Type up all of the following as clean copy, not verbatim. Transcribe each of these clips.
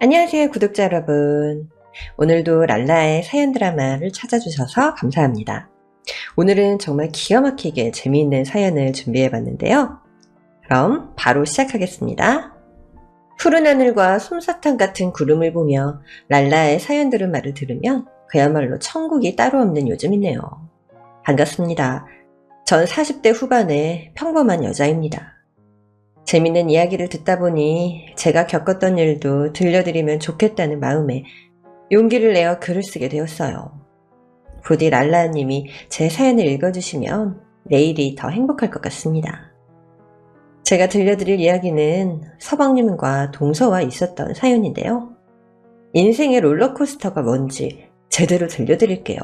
안녕하세요, 구독자 여러분. 오늘도 랄라의 사연 드라마를 찾아주셔서 감사합니다. 오늘은 정말 기가 막히게 재미있는 사연을 준비해봤는데요. 그럼 바로 시작하겠습니다. 푸른 하늘과 솜사탕 같은 구름을 보며 랄라의 사연 들은 말을 들으면 그야말로 천국이 따로 없는 요즘이네요. 반갑습니다. 전 40대 후반의 평범한 여자입니다. 재밌는 이야기를 듣다 보니 제가 겪었던 일도 들려드리면 좋겠다는 마음에 용기를 내어 글을 쓰게 되었어요. 부디 랄라님이 제 사연을 읽어주시면 내일이 더 행복할 것 같습니다. 제가 들려드릴 이야기는 서방님과 동서와 있었던 사연인데요. 인생의 롤러코스터가 뭔지 제대로 들려드릴게요.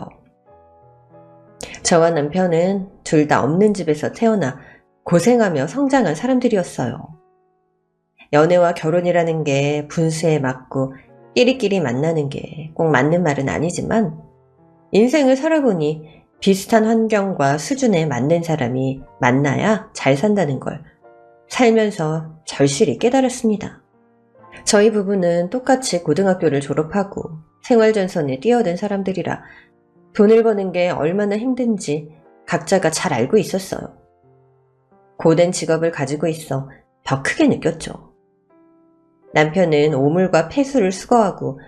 저와 남편은 둘 다 없는 집에서 태어나 고생하며 성장한 사람들이었어요. 연애와 결혼이라는 게 분수에 맞고 끼리끼리 만나는 게 꼭 맞는 말은 아니지만 인생을 살아보니 비슷한 환경과 수준에 맞는 사람이 만나야 잘 산다는 걸 살면서 절실히 깨달았습니다. 저희 부부는 똑같이 고등학교를 졸업하고 생활전선에 뛰어든 사람들이라 돈을 버는 게 얼마나 힘든지 각자가 잘 알고 있었어요. 고된 직업을 가지고 있어 더 크게 느꼈죠. 남편은 오물과 폐수를 수거하고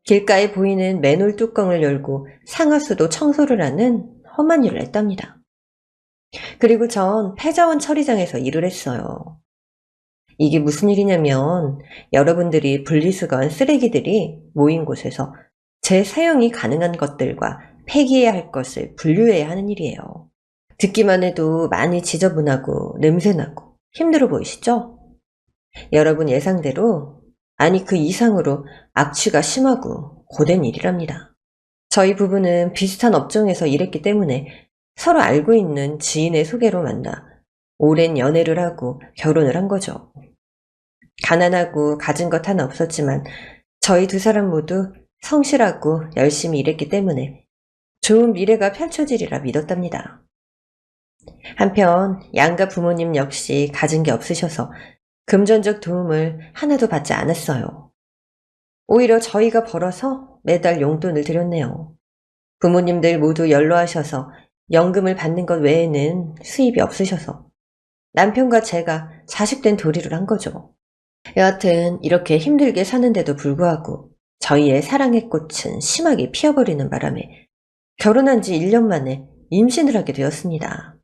길가에 보이는 맨홀 뚜껑을 열고 상하수도 청소를 하는 험한 일을 했답니다. 그리고 전 폐자원 처리장에서 일을 했어요. 이게 무슨 일이냐면 여러분들이 분리수거한 쓰레기들이 모인 곳에서 재사용이 가능한 것들과 폐기해야 할 것을 분류해야 하는 일이에요. 듣기만 해도 많이 지저분하고 냄새나고 힘들어 보이시죠? 여러분 예상대로, 아니 그 이상으로 악취가 심하고 고된 일이랍니다. 저희 부부는 비슷한 업종에서 일했기 때문에 서로 알고 있는 지인의 소개로 만나 오랜 연애를 하고 결혼을 한 거죠. 가난하고 가진 것 하나 없었지만 저희 두 사람 모두 성실하고 열심히 일했기 때문에 좋은 미래가 펼쳐지리라 믿었답니다. 한편 양가 부모님 역시 가진 게 없으셔서 금전적 도움을 하나도 받지 않았어요. 오히려 저희가 벌어서 매달 용돈을 드렸네요. 부모님들 모두 연로하셔서 연금을 받는 것 외에는 수입이 없으셔서 남편과 제가 자식된 도리를 한 거죠. 여하튼 이렇게 힘들게 사는데도 불구하고 저희의 사랑의 꽃은 심하게 피어버리는 바람에 결혼한 지 1년 만에 임신을 하게 되었습니다.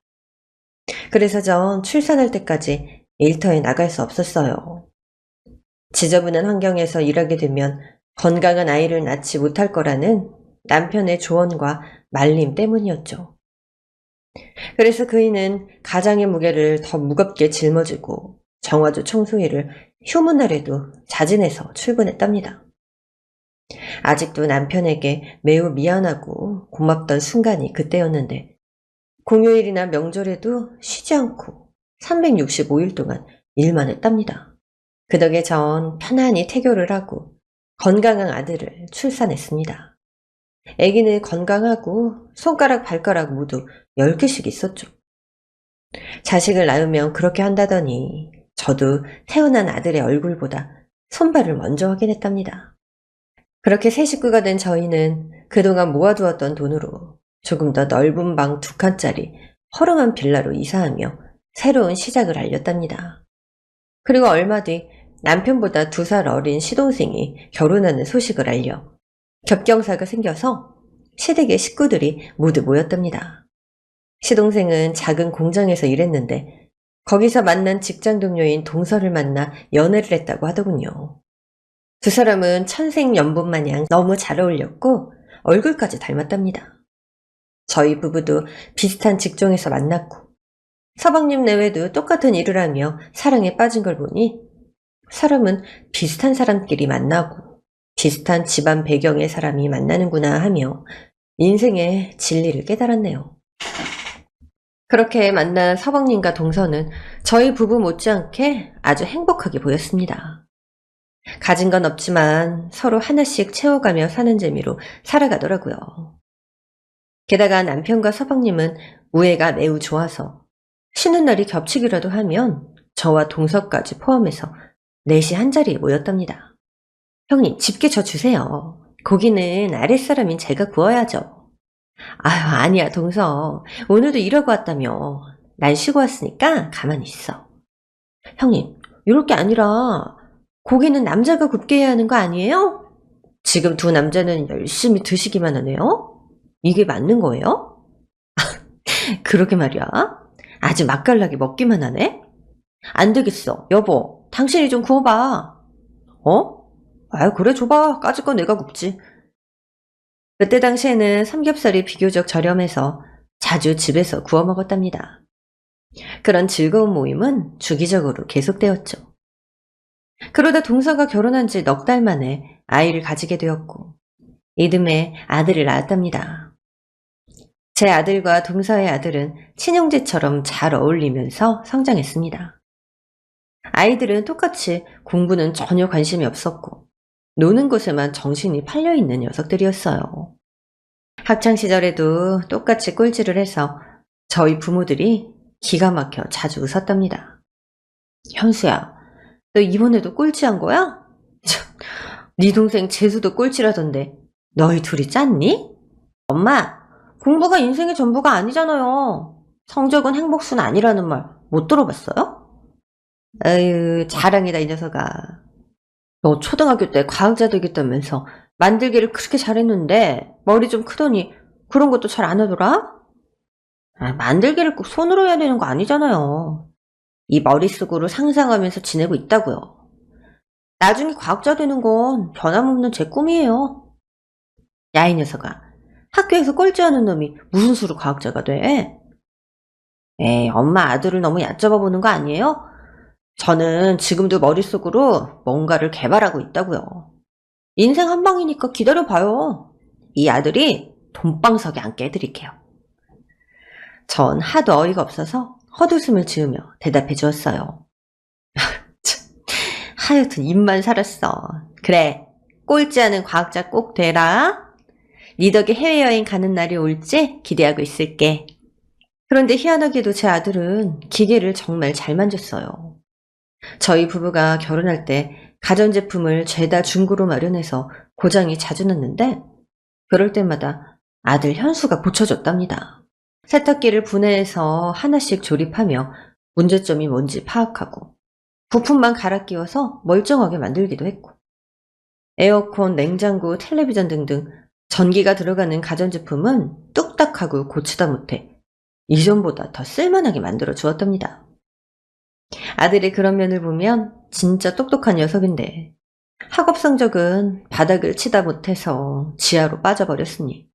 그래서 전 출산할 때까지 일터에 나갈 수 없었어요. 지저분한 환경에서 일하게 되면 건강한 아이를 낳지 못할 거라는 남편의 조언과 말림 때문이었죠. 그래서 그이는 가장의 무게를 더 무겁게 짊어지고 정화조 청소일을 휴무날에도 자진해서 출근했답니다. 아직도 남편에게 매우 미안하고 고맙던 순간이 그때였는데 공휴일이나 명절에도 쉬지 않고 365일 동안 일만 했답니다. 그 덕에 전 편안히 태교를 하고 건강한 아들을 출산했습니다. 아기는 건강하고 손가락 발가락 모두 10개씩 있었죠. 자식을 낳으면 그렇게 한다더니 저도 태어난 아들의 얼굴보다 손발을 먼저 확인했답니다. 그렇게 새 식구가 된 저희는 그동안 모아두었던 돈으로 조금 더 넓은 방 2칸짜리 허름한 빌라로 이사하며 새로운 시작을 알렸답니다. 그리고 얼마 뒤 남편보다 2살 어린 시동생이 결혼하는 소식을 알려 겹경사가 생겨서 시댁의 식구들이 모두 모였답니다. 시동생은 작은 공장에서 일했는데 거기서 만난 직장 동료인 동서를 만나 연애를 했다고 하더군요. 두 사람은 천생연분 마냥 너무 잘 어울렸고 얼굴까지 닮았답니다. 저희 부부도 비슷한 직종에서 만났고 서방님 내외도 똑같은 일을 하며 사랑에 빠진 걸 보니 사람은 비슷한 사람끼리 만나고 비슷한 집안 배경의 사람이 만나는구나 하며 인생의 진리를 깨달았네요. 그렇게 만난 서방님과 동서는 저희 부부 못지않게 아주 행복하게 보였습니다. 가진 건 없지만 서로 하나씩 채워가며 사는 재미로 살아가더라고요. 게다가 남편과 서방님은 우애가 매우 좋아서 쉬는 날이 겹치기라도 하면 저와 동서까지 포함해서 넷이 한자리에 모였답니다. 형님, 집게 저 주세요. 고기는 아랫사람인 제가 구워야죠. 아유, 아니야, 동서. 오늘도 일하고 왔다며. 난 쉬고 왔으니까 가만히 있어. 형님, 이럴 게 아니라 고기는 남자가 굽게 해야 하는 거 아니에요? 지금 두 남자는 열심히 드시기만 하네요? 이게 맞는 거예요? 그러게 말이야. 아주 맛깔나게 먹기만 하네? 안 되겠어. 여보, 당신이 좀 구워봐. 어? 아유, 그래, 줘봐. 까짓 건 내가 굽지. 그때 당시에는 삼겹살이 비교적 저렴해서 자주 집에서 구워 먹었답니다. 그런 즐거운 모임은 주기적으로 계속되었죠. 그러다 동서가 결혼한 지 넉 달 만에 아이를 가지게 되었고, 이듬해 아들을 낳았답니다. 제 아들과 동서의 아들은 친형제처럼 잘 어울리면서 성장했습니다. 아이들은 똑같이 공부는 전혀 관심이 없었고, 노는 것에만 정신이 팔려있는 녀석들이었어요. 학창시절에도 똑같이 꼴찌를 해서 저희 부모들이 기가 막혀 자주 웃었답니다. 현수야, 너 이번에도 꼴찌한 거야? 네 동생 재수도 꼴찌라던데 너희 둘이 짰니? 엄마, 공부가 인생의 전부가 아니잖아요. 성적은 행복순 아니라는 말 못 들어봤어요? 에휴, 자랑이다 이 녀석아. 너 초등학교 때 과학자 되겠다면서 만들기를 그렇게 잘했는데 머리 좀 크더니 그런 것도 잘 안 하더라? 만들기를 꼭 손으로 해야 되는 거 아니잖아요. 이 머릿속으로 상상하면서 지내고 있다고요. 나중에 과학자 되는 건 변함없는 제 꿈이에요. 야, 이 녀석아. 학교에서 꼴찌하는 놈이 무슨 수로 과학자가 돼? 에이, 엄마 아들을 너무 얕잡아 보는 거 아니에요? 저는 지금도 머릿속으로 뭔가를 개발하고 있다고요. 인생 한 방이니까 기다려봐요. 이 아들이 돈방석에 앉게 해드릴게요. 전 하도 어이가 없어서 헛웃음을 지으며 대답해 주었어요. 하여튼 입만 살았어. 그래, 꼴찌하는 과학자 꼭 되라. 네 덕에 해외여행 가는 날이 올지 기대하고 있을게. 그런데 희한하게도 제 아들은 기계를 정말 잘 만졌어요. 저희 부부가 결혼할 때 가전제품을 죄다 중고로 마련해서 고장이 자주 났는데 그럴 때마다 아들 현수가 고쳐줬답니다. 세탁기를 분해해서 하나씩 조립하며 문제점이 뭔지 파악하고 부품만 갈아 끼워서 멀쩡하게 만들기도 했고 에어컨, 냉장고, 텔레비전 등등 전기가 들어가는 가전제품은 뚝딱하고 고치다 못해 이전보다 더 쓸만하게 만들어 주었답니다. 아들의 그런 면을 보면 진짜 똑똑한 녀석인데 학업 성적은 바닥을 치다 못해서 지하로 빠져버렸으니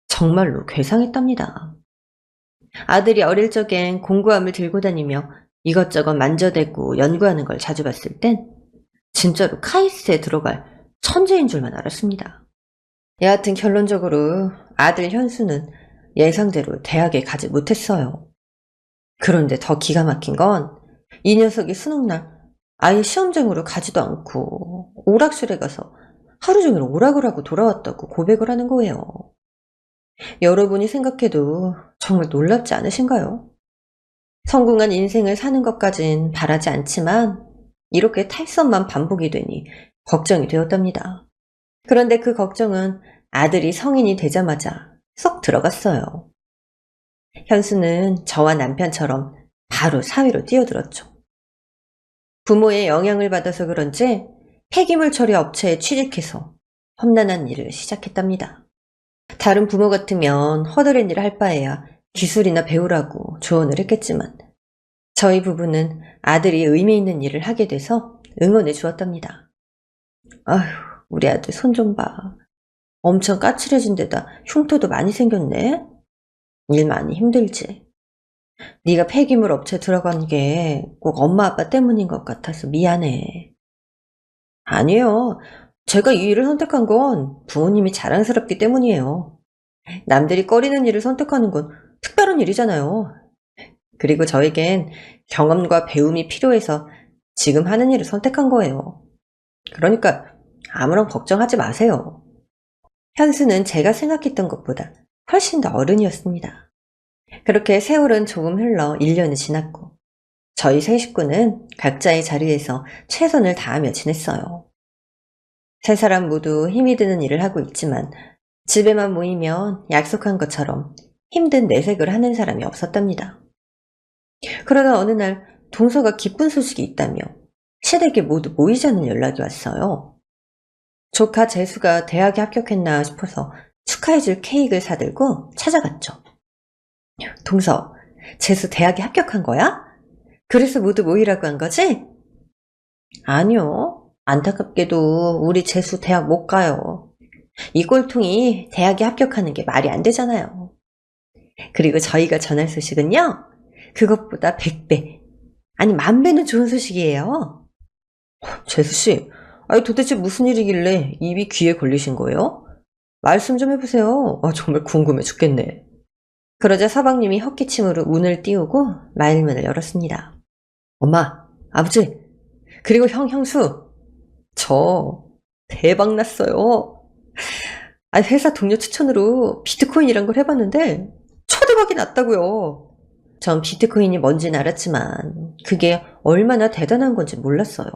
정말로 괴상했답니다. 아들이 어릴 적엔 공구함을 들고 다니며 이것저것 만져대고 연구하는 걸 자주 봤을 땐 진짜로 카이스트에 들어갈 천재인 줄만 알았습니다. 여하튼 결론적으로 아들 현수는 예상대로 대학에 가지 못했어요. 그런데 더 기가 막힌 건 이 녀석이 수능날 아예 시험장으로 가지도 않고 오락실에 가서 하루 종일 오락을 하고 돌아왔다고 고백을 하는 거예요. 여러분이 생각해도 정말 놀랍지 않으신가요? 성공한 인생을 사는 것까진 바라지 않지만 이렇게 탈선만 반복이 되니 걱정이 되었답니다. 그런데 그 걱정은 아들이 성인이 되자마자 쏙 들어갔어요. 현수는 저와 남편처럼 바로 사회로 뛰어들었죠. 부모의 영향을 받아서 그런지 폐기물 처리 업체에 취직해서 험난한 일을 시작했답니다. 다른 부모 같으면 허드렛 일을 할 바에야 기술이나 배우라고 조언을 했겠지만 저희 부부는 아들이 의미 있는 일을 하게 돼서 응원해 주었답니다. 아휴, 우리 아들 손 좀 봐. 엄청 까칠해진 데다 흉터도 많이 생겼네. 일 많이 힘들지. 네가 폐기물 업체 들어간 게 꼭 엄마 아빠 때문인 것 같아서 미안해. 아니에요. 제가 이 일을 선택한 건 부모님이 자랑스럽기 때문이에요. 남들이 꺼리는 일을 선택하는 건 특별한 일이잖아요. 그리고 저에겐 경험과 배움이 필요해서 지금 하는 일을 선택한 거예요. 그러니까 아무런 걱정하지 마세요. 현수는 제가 생각했던 것보다 훨씬 더 어른이었습니다. 그렇게 세월은 조금 흘러 1년이 지났고 저희 세 식구는 각자의 자리에서 최선을 다하며 지냈어요. 세 사람 모두 힘이 드는 일을 하고 있지만 집에만 모이면 약속한 것처럼 힘든 내색을 하는 사람이 없었답니다. 그러다 어느 날 동서가 기쁜 소식이 있다며 시댁에 모두 모이자는 연락이 왔어요. 조카 재수가 대학에 합격했나 싶어서 축하해줄 케이크를 사들고 찾아갔죠. 동서, 재수 대학에 합격한 거야? 그래서 모두 모이라고 한 거지? 아니요. 안타깝게도 우리 재수 대학 못 가요. 이 꼴통이 대학에 합격하는 게 말이 안 되잖아요. 그리고 저희가 전할 소식은요, 그것보다 100배, 아니 10,000배는 좋은 소식이에요. 재수씨, 아니 도대체 무슨 일이길래 입이 귀에 걸리신 거예요? 말씀 좀 해보세요. 정말 궁금해 죽겠네. 그러자 서방님이 헛기침으로 문을 띄우고 마일문을 열었습니다. 엄마, 아버지, 그리고 형수, 저 대박 났어요. 회사 동료 추천으로 비트코인이란 걸 해봤는데 초대박이 났다고요. 전 비트코인이 뭔지는 알았지만 그게 얼마나 대단한 건지 몰랐어요.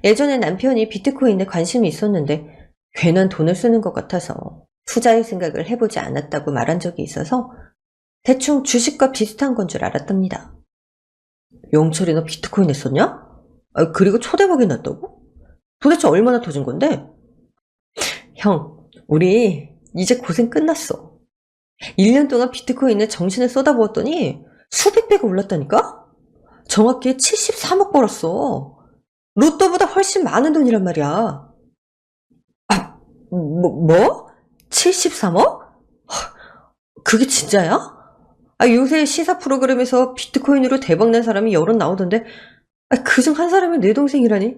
예전에 남편이 비트코인에 관심이 있었는데 괜한 돈을 쓰는 것 같아서 투자의 생각을 해보지 않았다고 말한 적이 있어서 대충 주식과 비슷한 건 줄 알았답니다. 영철이 너 비트코인 했었냐? 그리고 초대박이 났다고? 도대체 얼마나 터진 건데? 형, 우리 이제 고생 끝났어. 1년 동안 비트코인에 정신을 쏟아부었더니 수백 배가 올랐다니까? 정확히 73억 벌었어. 로또보다 훨씬 많은 돈이란 말이야. 뭐? 73억? 그게 진짜야? 요새 시사 프로그램에서 비트코인으로 대박난 사람이 여럿 나오던데 그중 한 사람이 내 동생이라니?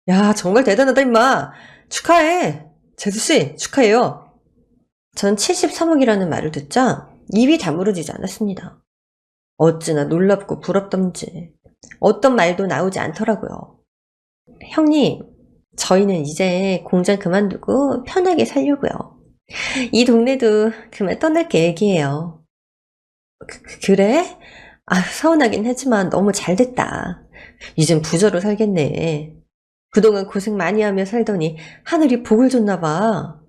야, 정말 대단하다 임마. 축하해. 재수씨 축하해요. 전 73억이라는 말을 듣자 입이 다물어지지 않았습니다. 어찌나 놀랍고 부럽던지 어떤 말도 나오지 않더라고요. 형님, 저희는 이제 공장 그만두고 편하게 살려고요. 이 동네도 그만 떠날 계획이에요. 그래? 서운하긴 하지만 너무 잘됐다. 이젠 부자로 살겠네. 그동안 고생 많이 하며 살더니 하늘이 복을 줬나 봐.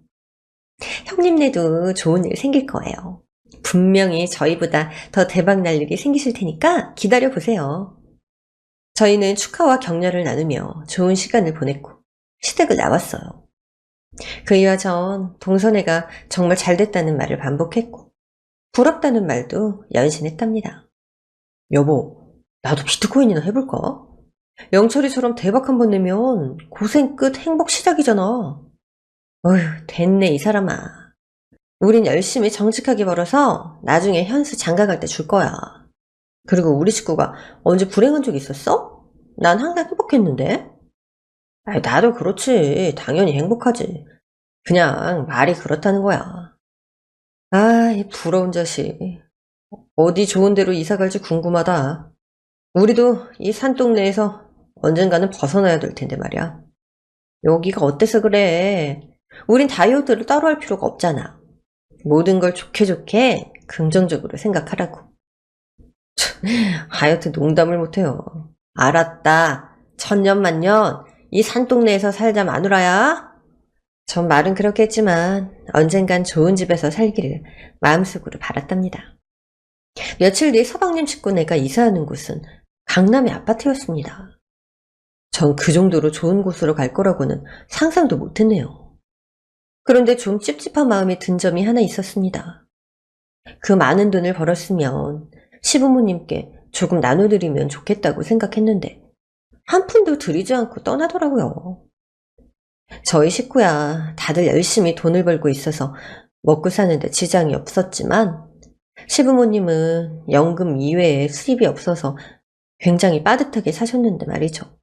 형님네도 좋은 일 생길 거예요. 분명히 저희보다 더 대박 날 일이 생기실 테니까 기다려보세요. 저희는 축하와 격려를 나누며 좋은 시간을 보냈고 시댁을 나왔어요. 그 이와 전 동선애가 정말 잘됐다는 말을 반복했고 부럽다는 말도 연신했답니다. 여보, 나도 비트코인이나 해볼까? 영철이처럼 대박 한번 내면 고생 끝 행복 시작이잖아. 어휴, 됐네 이 사람아. 우린 열심히 정직하게 벌어서 나중에 현수 장가갈 때 줄 거야. 그리고 우리 식구가 언제 불행한 적 있었어? 난 항상 행복했는데. 나도 그렇지. 당연히 행복하지. 그냥 말이 그렇다는 거야. 이 부러운 자식. 어디 좋은 데로 이사 갈지 궁금하다. 우리도 이 산동네에서 언젠가는 벗어나야 될 텐데 말이야. 여기가 어때서 그래? 우린 다이어트를 따로 할 필요가 없잖아. 모든 걸 좋게 좋게 긍정적으로 생각하라고. 하여튼 농담을 못해요. 알았다. 천년만년 이 산동네에서 살자 마누라야. 전 말은 그렇게 했지만 언젠간 좋은 집에서 살기를 마음속으로 바랐답니다. 며칠 뒤 서방님 식구네가 이사하는 곳은 강남의 아파트였습니다. 전 그 정도로 좋은 곳으로 갈 거라고는 상상도 못했네요. 그런데 좀 찝찝한 마음이 든 점이 하나 있었습니다. 그 많은 돈을 벌었으면 시부모님께 조금 나눠드리면 좋겠다고 생각했는데 한 푼도 드리지 않고 떠나더라고요. 저희 식구야 다들 열심히 돈을 벌고 있어서 먹고 사는데 지장이 없었지만 시부모님은 연금 이외에 수입이 없어서 굉장히 빠듯하게 사셨는데 말이죠.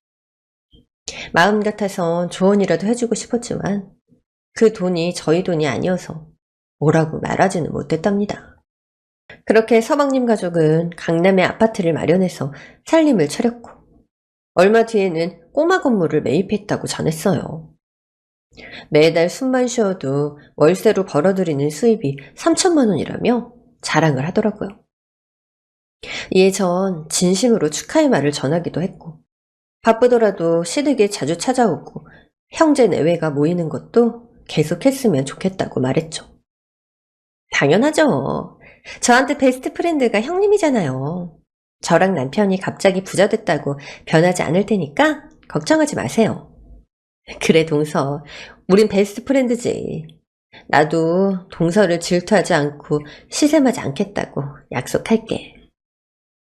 마음 같아선 조언이라도 해주고 싶었지만 그 돈이 저희 돈이 아니어서 뭐라고 말하지는 못했답니다. 그렇게 서방님 가족은 강남에 아파트를 마련해서 살림을 차렸고 얼마 뒤에는 꼬마 건물을 매입했다고 전했어요. 매달 숨만 쉬어도 월세로 벌어들이는 수입이 3천만 원이라며 자랑을 하더라고요. 이에 전 진심으로 축하의 말을 전하기도 했고, 바쁘더라도 시댁에 자주 찾아오고 형제 내외가 모이는 것도 계속했으면 좋겠다고 말했죠. 당연하죠. 저한테 베스트 프렌드가 형님이잖아요. 저랑 남편이 갑자기 부자 됐다고 변하지 않을 테니까 걱정하지 마세요. 그래, 동서. 우린 베스트 프렌드지. 나도 동서를 질투하지 않고 시샘하지 않겠다고 약속할게.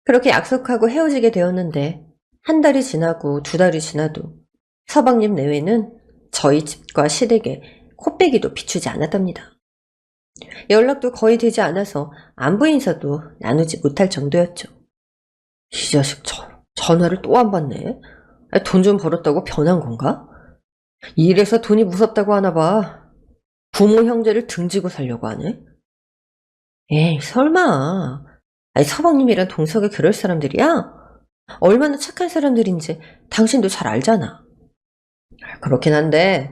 그렇게 약속하고 헤어지게 되었는데 한 달이 지나고 두 달이 지나도 서방님 내외는 저희 집과 시댁에 코빼기도 비추지 않았답니다. 연락도 거의 되지 않아서 안부 인사도 나누지 못할 정도였죠. 이 자식 전화를 또 안 받네. 돈 좀 벌었다고 변한 건가? 이래서 돈이 무섭다고 하나 봐. 부모 형제를 등지고 살려고 하네. 에이, 설마. 서방님이랑 동석이 그럴 사람들이야? 얼마나 착한 사람들인지 당신도 잘 알잖아. 그렇긴 한데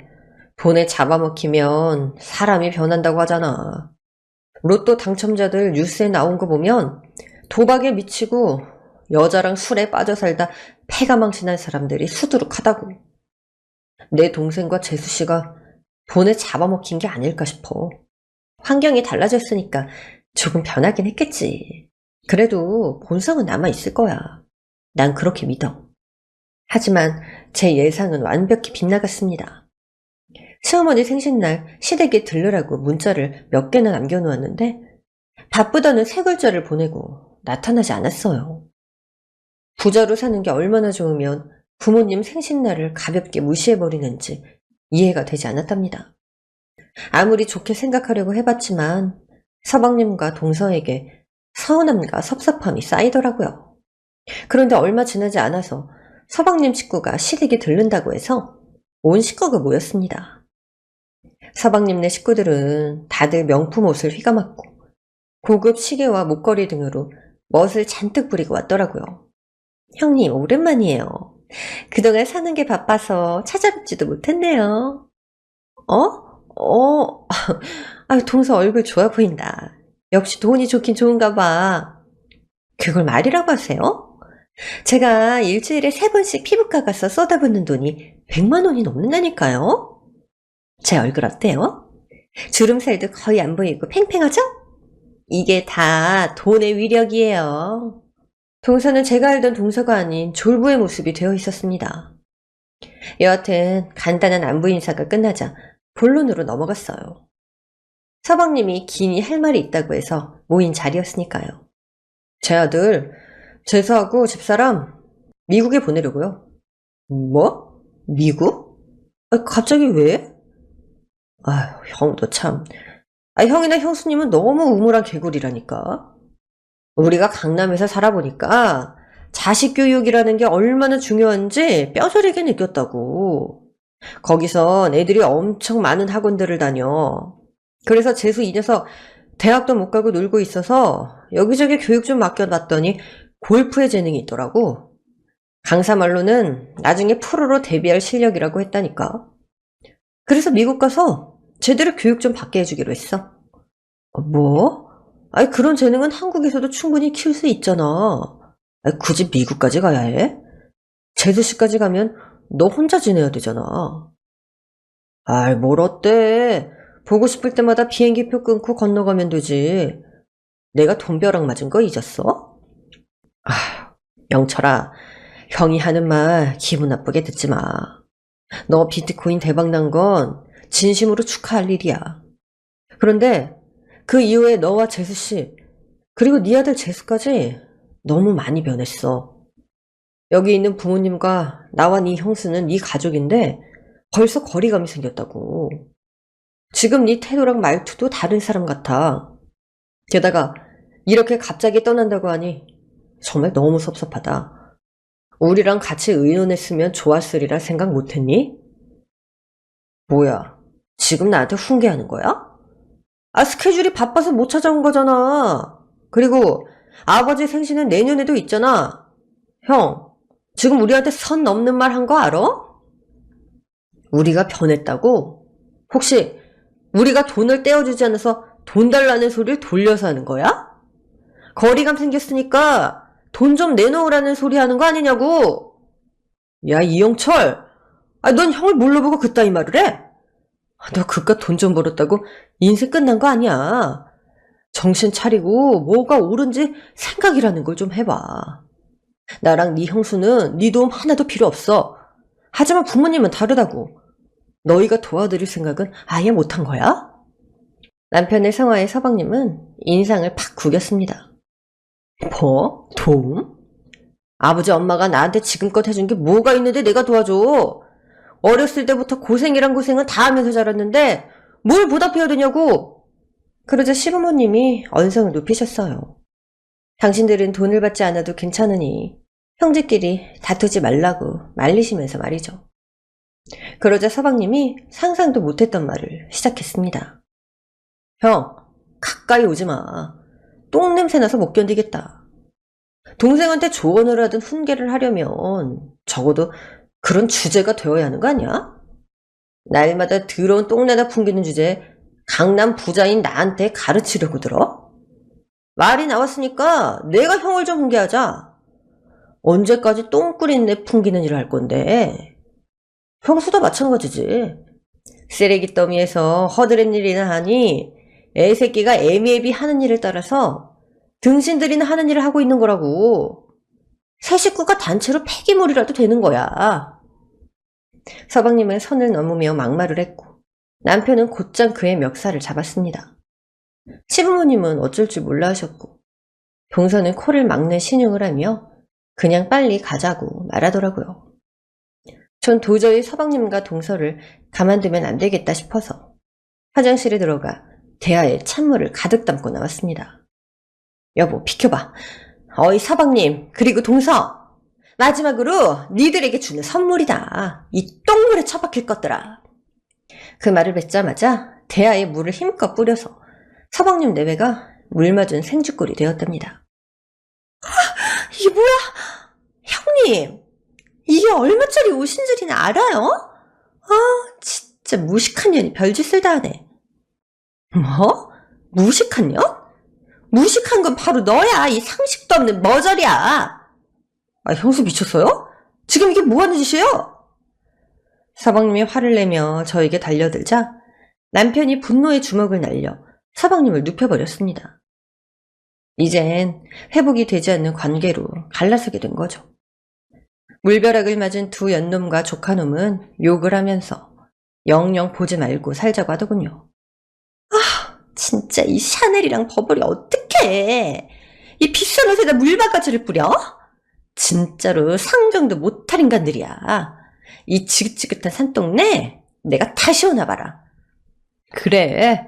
돈에 잡아먹히면 사람이 변한다고 하잖아. 로또 당첨자들 뉴스에 나온 거 보면 도박에 미치고 여자랑 술에 빠져 살다 패가 망신한 사람들이 수두룩하다고. 내 동생과 재수씨가 돈에 잡아먹힌 게 아닐까 싶어. 환경이 달라졌으니까 조금 변하긴 했겠지. 그래도 본성은 남아있을 거야. 난 그렇게 믿어. 하지만 제 예상은 완벽히 빗나갔습니다. 시어머니 생신날 시댁에 들르라고 문자를 몇 개나 남겨놓았는데 바쁘다는 세 글자를 보내고 나타나지 않았어요. 부자로 사는 게 얼마나 좋으면 부모님 생신날을 가볍게 무시해버리는지 이해가 되지 않았답니다. 아무리 좋게 생각하려고 해봤지만 서방님과 동서에게 서운함과 섭섭함이 쌓이더라고요. 그런데 얼마 지나지 않아서 서방님 식구가 시댁에 들른다고 해서 온 식구가 모였습니다. 서방님네 식구들은 다들 명품 옷을 휘감았고 고급 시계와 목걸이 등으로 멋을 잔뜩 부리고 왔더라고요. 형님, 오랜만이에요. 그동안 사는 게 바빠서 찾아뵙지도 못했네요. 동서 얼굴 좋아 보인다. 역시 돈이 좋긴 좋은가 봐. 그걸 말이라고 하세요? 제가 일주일에 3번씩 피부과 가서 쏟아붓는 돈이 100만 원이 넘는다니까요? 제 얼굴 어때요? 주름살도 거의 안 보이고 팽팽하죠? 이게 다 돈의 위력이에요. 동서는 제가 알던 동서가 아닌 졸부의 모습이 되어 있었습니다. 여하튼 간단한 안부 인사가 끝나자 본론으로 넘어갔어요. 서방님이 긴히 할 말이 있다고 해서 모인 자리였으니까요. 제 아들 재수하고 집사람 미국에 보내려고요. 뭐? 미국? 갑자기 왜? 아휴, 형도 참. 형이나 형수님은 너무 우물한 개구리라니까. 우리가 강남에서 살아보니까 자식 교육이라는 게 얼마나 중요한지 뼈저리게 느꼈다고. 거기선 애들이 엄청 많은 학원들을 다녀. 그래서 재수 이 녀석 대학도 못 가고 놀고 있어서 여기저기 교육 좀 맡겨봤더니 골프에 재능이 있더라고. 강사 말로는 나중에 프로로 데뷔할 실력이라고 했다니까. 그래서 미국 가서 제대로 교육 좀 받게 해주기로 했어. 뭐? 그런 재능은 한국에서도 충분히 키울 수 있잖아. 굳이 미국까지 가야 해? 재수씨까지 가면 너 혼자 지내야 되잖아. 뭘 어때? 보고 싶을 때마다 비행기표 끊고 건너가면 되지. 내가 돈벼락 맞은 거 잊었어? 영철아, 형이 하는 말 기분 나쁘게 듣지 마. 너 비트코인 대박 난 건 진심으로 축하할 일이야. 그런데 그 이후에 너와 재수씨, 그리고 네 아들 재수까지 너무 많이 변했어. 여기 있는 부모님과 나와 네 형수는 네 가족인데 벌써 거리감이 생겼다고. 지금 네 태도랑 말투도 다른 사람 같아. 게다가 이렇게 갑자기 떠난다고 하니 정말 너무 섭섭하다. 우리랑 같이 의논했으면 좋았으리라 생각 못했니? 뭐야, 지금 나한테 훈계하는 거야? 스케줄이 바빠서 못 찾아온 거잖아. 그리고 아버지 생신은 내년에도 있잖아. 형, 지금 우리한테 선 넘는 말 한 거 알아? 우리가 변했다고? 혹시 우리가 돈을 떼어주지 않아서 돈 달라는 소리를 돌려서 하는 거야? 거리감 생겼으니까 돈 좀 내놓으라는 소리 하는 거 아니냐고. 야, 이영철. 넌 형을 뭘로 보고 그따위 말을 해? 너 그깟 돈 좀 벌었다고 인생 끝난 거 아니야. 정신 차리고 뭐가 옳은지 생각이라는 걸 좀 해봐. 나랑 네 형수는 네 도움 하나도 필요 없어. 하지만 부모님은 다르다고. 너희가 도와드릴 생각은 아예 못한 거야? 남편의 성화에 서방님은 인상을 팍 구겼습니다. 뭐? 도움? 아버지 엄마가 나한테 지금껏 해준 게 뭐가 있는데 내가 도와줘. 어렸을 때부터 고생이란 고생은 다 하면서 자랐는데 뭘 보답해야 되냐고. 그러자 시부모님이 언성을 높이셨어요. 당신들은 돈을 받지 않아도 괜찮으니 형제끼리 다투지 말라고 말리시면서 말이죠. 그러자 서방님이 상상도 못했던 말을 시작했습니다. 형, 가까이 오지 마. 똥냄새 나서 못 견디겠다. 동생한테 조언을 하든 훈계를 하려면 적어도 그런 주제가 되어야 하는 거 아니야? 날마다 더러운 똥내다 풍기는 주제 강남 부자인 나한테 가르치려고 들어? 말이 나왔으니까 내가 형을 좀 훈계하자. 언제까지 똥꾸린 내 풍기는 일을 할 건데? 형수도 마찬가지지. 쓰레기 더미에서 허드렛 일이나 하니 애새끼가 애미애비 하는 일을 따라서 등신들이나 하는 일을 하고 있는 거라고. 새 식구가 단체로 폐기물이라도 되는 거야. 서방님은 선을 넘으며 막말을 했고 남편은 곧장 그의 멱살을 잡았습니다. 시부모님은 어쩔 줄 몰라 하셨고 동서는 코를 막는 신용을 하며 그냥 빨리 가자고 말하더라고요. 전 도저히 서방님과 동서를 가만두면 안 되겠다 싶어서 화장실에 들어가 대야에 찬물을 가득 담고 나왔습니다. 여보, 비켜봐. 어이 서방님, 그리고 동서. 마지막으로 니들에게 주는 선물이다. 이 똥물에 처박힐 것들아. 그 말을 뱉자마자 대야에 물을 힘껏 뿌려서 서방님 내외가 물 맞은 생쥐꼴이 되었답니다. 이게 뭐야? 형님, 이게 얼마짜리 옷인 줄이나 알아요? 진짜 무식한 년이 별짓을 다 하네. 뭐? 무식한 년? 무식한 건 바로 너야, 이 상식도 없는 머저리야. 형수 미쳤어요? 지금 이게 뭐 하는 짓이에요? 서방님이 화를 내며 저에게 달려들자 남편이 분노의 주먹을 날려 서방님을 눕혀버렸습니다. 이젠 회복이 되지 않는 관계로 갈라서게 된 거죠. 물벼락을 맞은 두 연놈과 조카놈은 욕을 하면서 영영 보지 말고 살자고 하더군요. 진짜 이 샤넬이랑 버버리 어떡해. 이 비싼 옷에다 물바가지를 뿌려? 진짜로 상정도 못할 인간들이야. 이 지긋지긋한 산동네 내가 다시 오나봐라. 그래,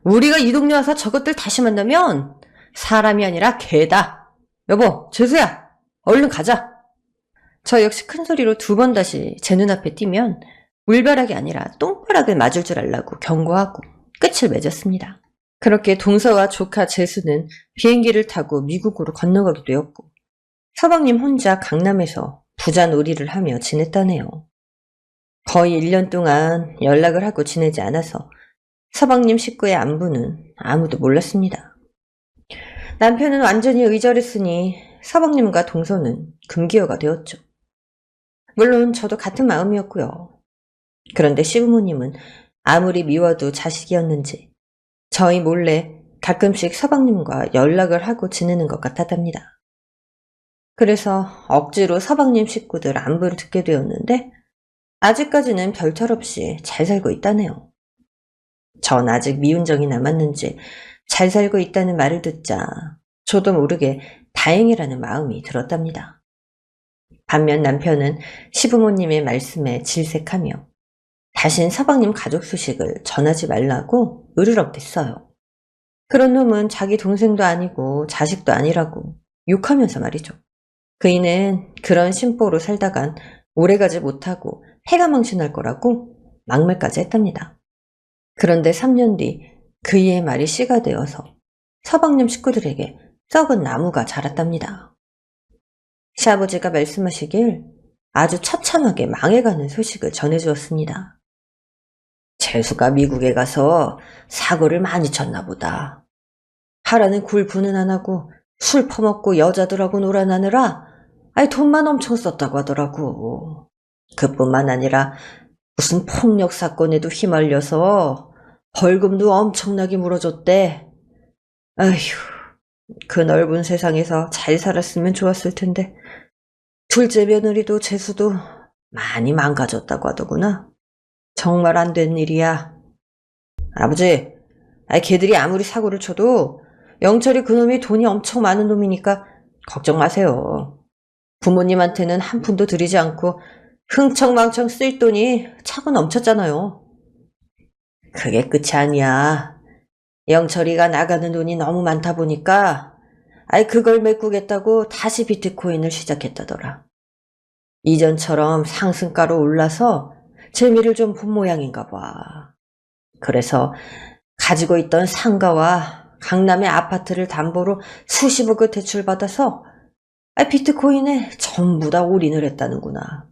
우리가 이 동네 와서 저것들 다시 만나면 사람이 아니라 개다. 여보, 재수야, 얼른 가자. 저 역시 큰 소리로 두 번 다시 제 눈앞에 띄면 물벼락이 아니라 똥벼락을 맞을 줄 알라고 경고하고 끝을 맺었습니다. 그렇게 동서와 조카 재수는 비행기를 타고 미국으로 건너가게 되었고 서방님 혼자 강남에서 부자 놀이를 하며 지냈다네요. 거의 1년 동안 연락을 하고 지내지 않아서 서방님 식구의 안부는 아무도 몰랐습니다. 남편은 완전히 의절했으니 서방님과 동서는 금기어가 되었죠. 물론 저도 같은 마음이었고요. 그런데 시부모님은 아무리 미워도 자식이었는지 저희 몰래 가끔씩 서방님과 연락을 하고 지내는 것 같았답니다. 그래서 억지로 서방님 식구들 안부를 듣게 되었는데 아직까지는 별탈 없이 잘 살고 있다네요. 전 아직 미운 정이 남았는지 잘 살고 있다는 말을 듣자 저도 모르게 다행이라는 마음이 들었답니다. 반면 남편은 시부모님의 말씀에 질색하며 다신 서방님 가족 소식을 전하지 말라고 으르렁댔어요. 그런 놈은 자기 동생도 아니고 자식도 아니라고 욕하면서 말이죠. 그이는 그런 심보로 살다간 오래가지 못하고 해가 망신할 거라고 막말까지 했답니다. 그런데 3년 뒤 그이의 말이 씨가 되어서 서방님 식구들에게 썩은 나무가 자랐답니다. 시아버지가 말씀하시길 아주 처참하게 망해가는 소식을 전해주었습니다. 재수가 미국에 가서 사고를 많이 쳤나 보다. 하라는 굴분은 안 하고 술 퍼먹고 여자들하고 놀아나느라 돈만 엄청 썼다고 하더라고. 그뿐만 아니라 무슨 폭력 사건에도 휘말려서 벌금도 엄청나게 물어줬대. 아휴, 그 넓은 세상에서 잘 살았으면 좋았을 텐데 둘째 며느리도 재수도 많이 망가졌다고 하더구나. 정말 안 된 일이야. 아버지, 걔들이 아무리 사고를 쳐도 영철이 그놈이 돈이 엄청 많은 놈이니까 걱정 마세요. 부모님한테는 한 푼도 드리지 않고 흥청망청 쓸 돈이 차고 넘쳤잖아요. 그게 끝이 아니야. 영철이가 나가는 돈이 너무 많다 보니까 그걸 메꾸겠다고 다시 비트코인을 시작했다더라. 이전처럼 상승가로 올라서 재미를 좀 본 모양인가 봐. 그래서 가지고 있던 상가와 강남의 아파트를 담보로 수십억을 대출받아서 비트코인에 전부 다 올인을 했다는구나.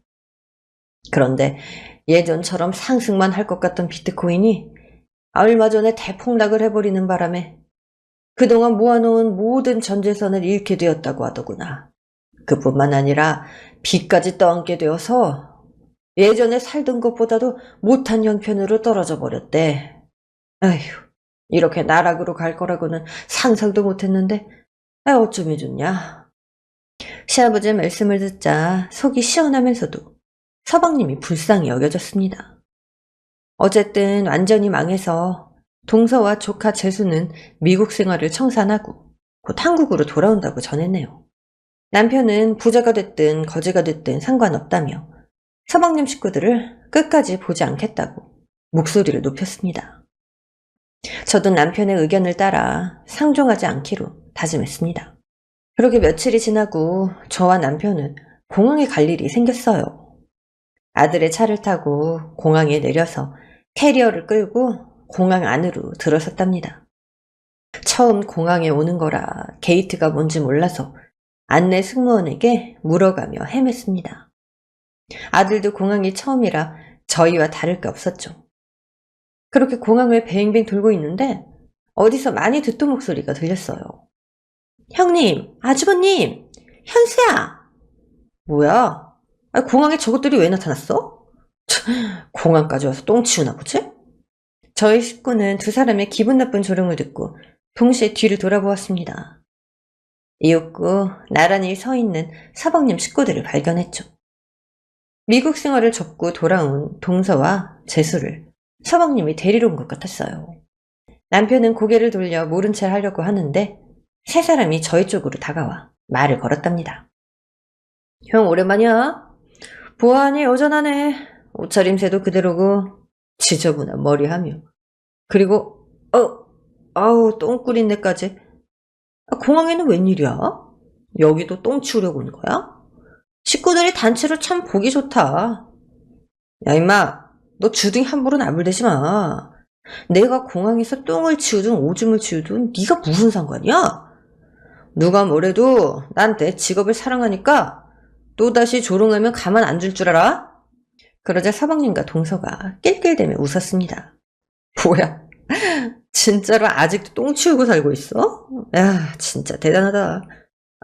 그런데 예전처럼 상승만 할 것 같던 비트코인이 얼마 전에 대폭락을 해버리는 바람에 그동안 모아놓은 모든 전 재산을 잃게 되었다고 하더구나. 그뿐만 아니라 빚까지 떠안게 되어서 예전에 살던 것보다도 못한 형편으로 떨어져 버렸대. 아휴, 이렇게 나락으로 갈 거라고는 상상도 못했는데 어쩌면 좋냐. 시아버지의 말씀을 듣자 속이 시원하면서도 서방님이 불쌍히 여겨졌습니다. 어쨌든 완전히 망해서 동서와 조카 재수는 미국 생활을 청산하고 곧 한국으로 돌아온다고 전했네요. 남편은 부자가 됐든 거지가 됐든 상관없다며 서방님 식구들을 끝까지 보지 않겠다고 목소리를 높였습니다. 저도 남편의 의견을 따라 상종하지 않기로 다짐했습니다. 그렇게 며칠이 지나고 저와 남편은 공항에 갈 일이 생겼어요. 아들의 차를 타고 공항에 내려서 캐리어를 끌고 공항 안으로 들어섰답니다. 처음 공항에 오는 거라 게이트가 뭔지 몰라서 안내 승무원에게 물어가며 헤맸습니다. 아들도 공항이 처음이라 저희와 다를 게 없었죠. 그렇게 공항을 뱅뱅 돌고 있는데 어디서 많이 듣던 목소리가 들렸어요. 형님, 아주버님, 현수야. 뭐야? 공항에 저것들이 왜 나타났어? 공항까지 와서 똥 치우나 보지? 저희 식구는 두 사람의 기분 나쁜 조롱을 듣고 동시에 뒤를 돌아보았습니다. 이윽고 나란히 서 있는 서방님 식구들을 발견했죠. 미국 생활을 접고 돌아온 동서와 재수를 서방님이 데리러 온 것 같았어요. 남편은 고개를 돌려 모른 체 하려고 하는데 세 사람이 저희 쪽으로 다가와 말을 걸었답니다. 형 오랜만이야? 보아하니 여전하네. 옷차림새도 그대로고 지저분한 머리하며. 그리고 아우 똥꾸린 데까지. 공항에는 웬일이야? 여기도 똥 치우려고 온 거야? 식구들이 단체로 참 보기 좋다. 야 임마, 너 주둥이 함부로 나불대지 마. 내가 공항에서 똥을 치우든 오줌을 치우든 네가 무슨 상관이야? 누가 뭐래도 난 내 직업을 사랑하니까 또다시 조롱하면 가만 안 둘 줄 알아? 그러자 서방님과 동서가 낄낄대며 웃었습니다. 뭐야, 진짜로 아직도 똥 치우고 살고 있어? 야, 진짜 대단하다.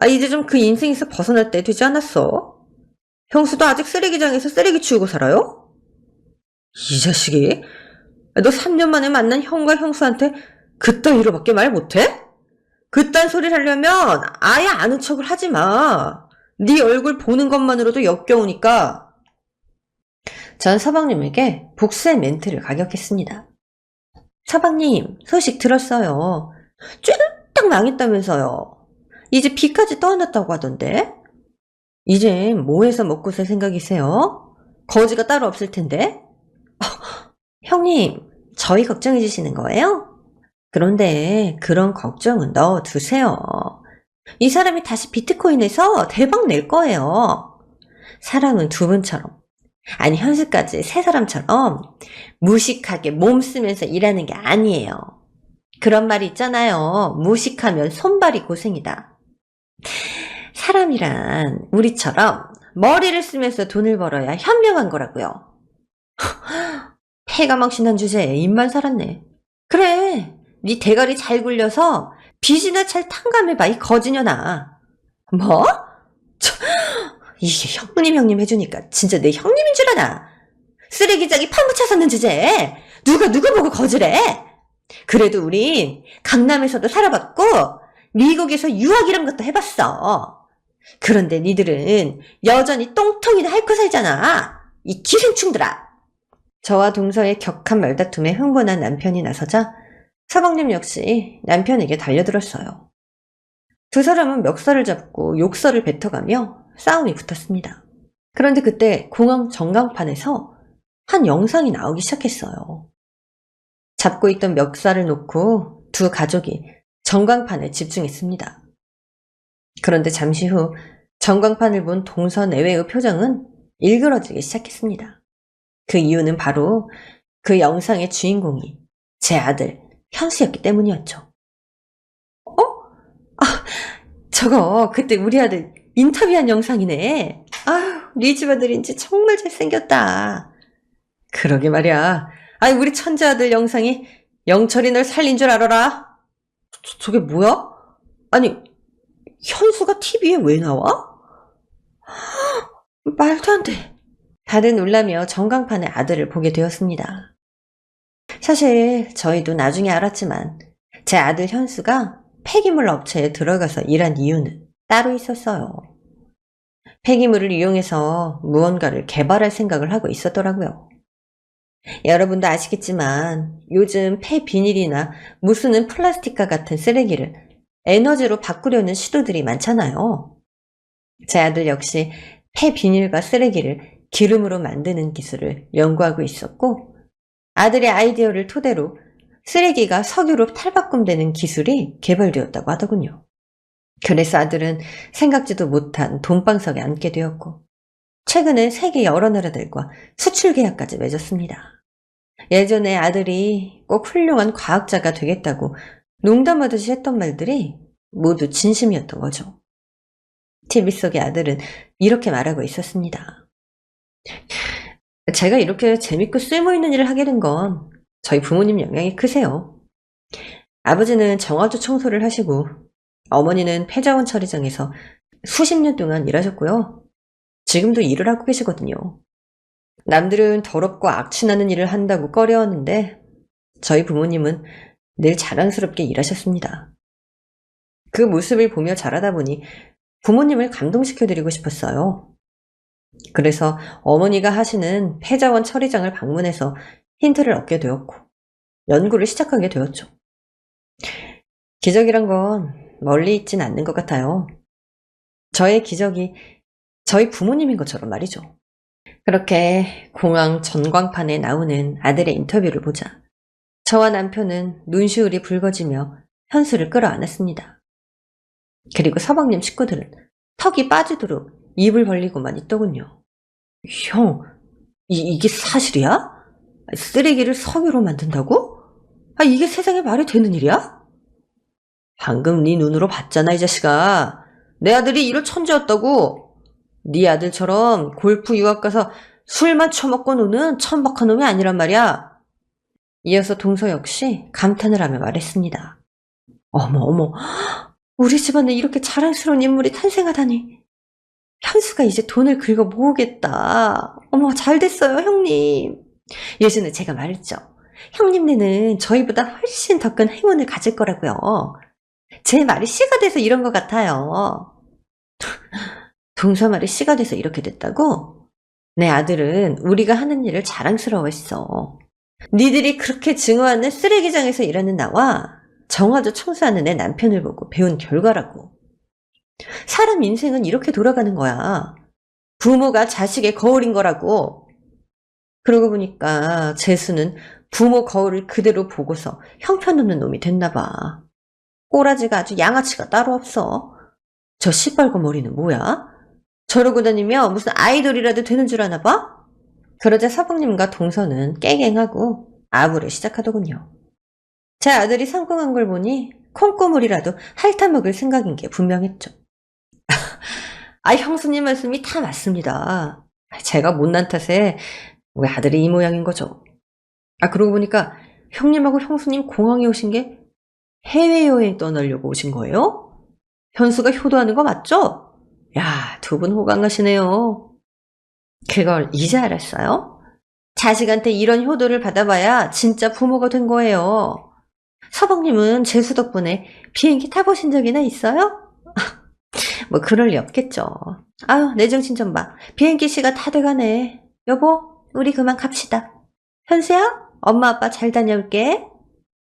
이제 좀 그 인생에서 벗어날 때 되지 않았어? 형수도 아직 쓰레기장에서 쓰레기 치우고 살아요? 이 자식이? 너 3년 만에 만난 형과 형수한테 그따위로밖에 말 못해? 그딴 소리를 하려면 아예 아는 척을 하지 마. 네 얼굴 보는 것만으로도 역겨우니까. 전 서방님에게 복수의 멘트를 가격했습니다. 서방님, 소식 들었어요. 쫄딱 망했다면서요. 이제 빚까지 떠안았다고 하던데. 이제 뭐 해서 먹고 살 생각이세요? 거지가 따로 없을 텐데. 형님, 저희 걱정해 주시는 거예요? 그런데 그런 걱정은 넣어두세요. 이 사람이 다시 비트코인에서 대박 낼 거예요. 사람은 두 분처럼, 아니 현수까지 세 사람처럼 무식하게 몸 쓰면서 일하는 게 아니에요. 그런 말이 있잖아요. 무식하면 손발이 고생이다. 사람이란 우리처럼 머리를 쓰면서 돈을 벌어야 현명한 거라고요. 패가망신한 주제에 입만 살았네. 그래, 네 대가리 잘 굴려서 빚이나 잘 탕감해봐, 이 거지년아. 뭐? 저, 이게 형님 해주니까 진짜 내 형님인 줄 아나. 쓰레기장이 파묻혀 섰는 주제에 누가 누구 보고 거지래? 그래도 우린 강남에서도 살아봤고 미국에서 유학이란 것도 해봤어. 그런데 니들은 여전히 똥통이나 핥고 살잖아. 이 기생충들아. 저와 동서의 격한 말다툼에 흥분한 남편이 나서자 서방님 역시 남편에게 달려들었어요. 두 사람은 멱살을 잡고 욕설을 뱉어가며 싸움이 붙었습니다. 그런데 그때 공항 전광판에서 한 영상이 나오기 시작했어요. 잡고 있던 멱살을 놓고 두 가족이 전광판에 집중했습니다. 그런데 잠시 후 전광판을 본 동서 내외의 표정은 일그러지기 시작했습니다. 그 이유는 바로 그 영상의 주인공이 제 아들 현수였기 때문이었죠. 저거 그때 우리 아들 인터뷰한 영상이네. 아유, 네 집 아들인지 정말 잘생겼다. 그러게 말이야. 아이, 우리 천재 아들 영상이 영철이 널 살린 줄 알아라. 저게 뭐야? 아니, 현수가 TV에 왜 나와? 말도 안 돼. 다들 놀라며 전광판에 아들을 보게 되었습니다. 사실 저희도 나중에 알았지만 제 아들 현수가 폐기물 업체에 들어가서 일한 이유는 따로 있었어요. 폐기물을 이용해서 무언가를 개발할 생각을 하고 있었더라고요. 여러분도 아시겠지만 요즘 폐비닐이나 무스는 플라스틱과 같은 쓰레기를 에너지로 바꾸려는 시도들이 많잖아요. 제 아들 역시 폐비닐과 쓰레기를 기름으로 만드는 기술을 연구하고 있었고 아들의 아이디어를 토대로 쓰레기가 석유로 탈바꿈되는 기술이 개발되었다고 하더군요. 그래서 아들은 생각지도 못한 돈방석에 앉게 되었고 최근에 세계 여러 나라들과 수출 계약까지 맺었습니다. 예전에 아들이 꼭 훌륭한 과학자가 되겠다고 농담하듯이 했던 말들이 모두 진심이었던 거죠. TV 속의 아들은 이렇게 말하고 있었습니다. 제가 이렇게 재밌고 쓸모있는 일을 하게 된 건 저희 부모님 영향이 크세요. 아버지는 정화조 청소를 하시고 어머니는 폐자원 처리장에서 수십 년 동안 일하셨고요. 지금도 일을 하고 계시거든요. 남들은 더럽고 악취나는 일을 한다고 꺼려하는데 저희 부모님은 늘 자랑스럽게 일하셨습니다. 그 모습을 보며 자라다 보니 부모님을 감동시켜드리고 싶었어요. 그래서 어머니가 하시는 폐자원 처리장을 방문해서 힌트를 얻게 되었고 연구를 시작하게 되었죠. 기적이란 건 멀리 있진 않는 것 같아요. 저의 기적이 저희 부모님인 것처럼 말이죠. 그렇게 공항 전광판에 나오는 아들의 인터뷰를 보자 저와 남편은 눈시울이 붉어지며 현수를 끌어안았습니다. 그리고 서방님 식구들은 턱이 빠지도록 입을 벌리고만 있더군요. 형, 이게 사실이야? 쓰레기를 석유로 만든다고? 이게 세상에 말이 되는 일이야? 방금 네 눈으로 봤잖아, 이 자식아. 내 아들이 이럴 천재였다고. 네 아들처럼 골프 유학 가서 술만 처먹고 노는 천박한 놈이 아니란 말이야. 이어서 동서 역시 감탄을 하며 말했습니다. 어머, 우리 집안에 이렇게 자랑스러운 인물이 탄생하다니. 현수가 이제 돈을 긁어 모으겠다. 어머, 잘 됐어요, 형님. 예전에 제가 말했죠. 형님네는 저희보다 훨씬 더 큰 행운을 가질 거라고요. 제 말이 씨가 돼서 이런 것 같아요. 동서 말이 씨가 돼서 이렇게 됐다고? 내 아들은 우리가 하는 일을 자랑스러워했어. 니들이 그렇게 증오하는 쓰레기장에서 일하는 나와 정화조 청소하는 내 남편을 보고 배운 결과라고. 사람 인생은 이렇게 돌아가는 거야. 부모가 자식의 거울인 거라고. 그러고 보니까 재수는 부모 거울을 그대로 보고서 형편없는 놈이 됐나 봐. 꼬라지가 아주 양아치가 따로 없어. 저 시뻘건 머리는 뭐야? 저러고 다니며 무슨 아이돌이라도 되는 줄 아나 봐? 그러자 서방님과 동서는 깨갱하고 아부를 시작하더군요. 제 아들이 성공한 걸 보니 콩고물이라도 핥아먹을 생각인 게 분명했죠. 형수님 말씀이 다 맞습니다. 제가 못난 탓에 우리 아들이 이 모양인 거죠. 그러고 보니까 형님하고 형수님 공항에 오신 게 해외여행 떠나려고 오신 거예요? 현수가 효도하는 거 맞죠? 야, 두 분 호강하시네요. 그걸 이제 알았어요? 자식한테 이런 효도를 받아봐야 진짜 부모가 된 거예요. 서방님은 재수 덕분에 비행기 타보신 적이나 있어요? 뭐 그럴 리 없겠죠. 아유, 내 정신 좀 봐. 비행기 시간 다 돼가네. 여보, 우리 그만 갑시다. 현수야, 엄마 아빠 잘 다녀올게.